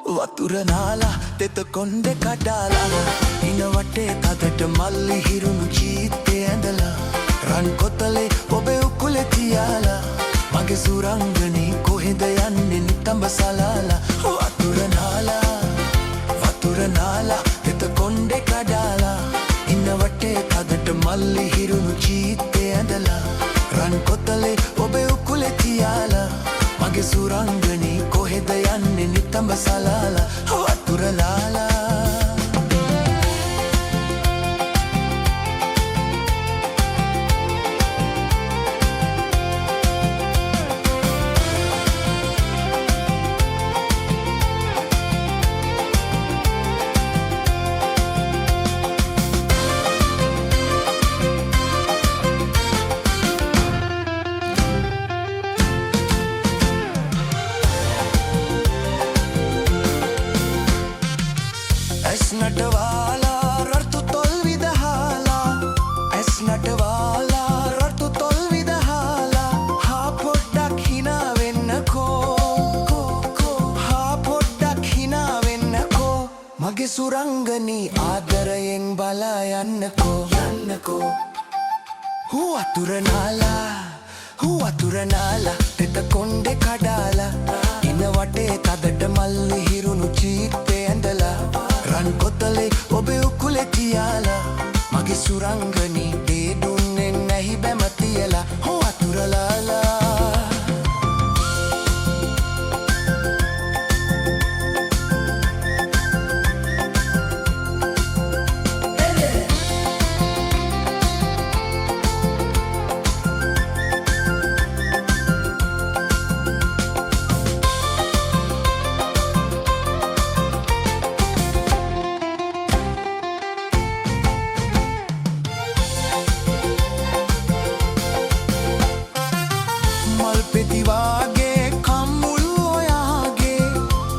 වතුර නාලා තෙත කොණ්ඩේ කඩාලා ඉන වටේ තදට මල්ලි හිරුණු චීත්තේ ඇඳලා රන් කොතලේ ඔබේ උකුලේ තියාලා මගේ සුරංගනී කොහෙද යන්නේ නිතඹ සලාලා වතුර නාලා තෙත කොණ්ඩේ කඩාලා ඉන වටේ තදට මල්ලි හිරුණු චීත්තේ ඇඳලා රන් කොතලේ ඔබේ උකුලේ තියාලා මගේ සුරංගනී කොහෙද යන්නේ නිතඹ සලාලා වතුර නාලා ඇස් නටවාලා රතු තොල් විදහාලා ඇස් නටවාලා රතු තොල් විදහාලා හා පොඩ්ඩක් හිනා වෙන්නකෝ මගේ සුරංගනී ආදරයෙන් බලා යන්නකෝ වතුර නාලා තෙත කොණ්ඩේ කඩාලා ඉන වටේ තදට මල්ලි හිරුණු චීත්තේ ඇඳලා රන් කොතලේ ඔබේ උකුලේ තියාලා මගේ සුරංගනී දේ දුන්නේ නැහි බැම තියලා වතුර නාලා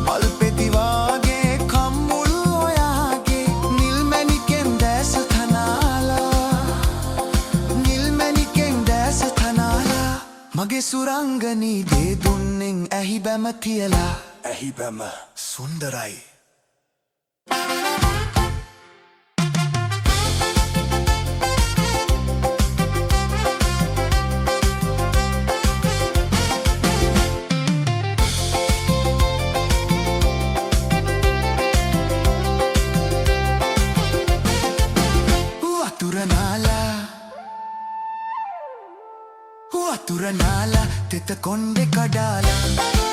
මල්පෙතිවාගේ කම්මුළු ඔයාගේ නිල්මැණිකෙන් දැස තනාලා මගේ සුරංගනී දේ දුන්නෙන් ඇහි බැම තියලා ඇහි බැම සුන්දරයි වතුර නාලා තෙත කොණ්ඩේ කඩාලා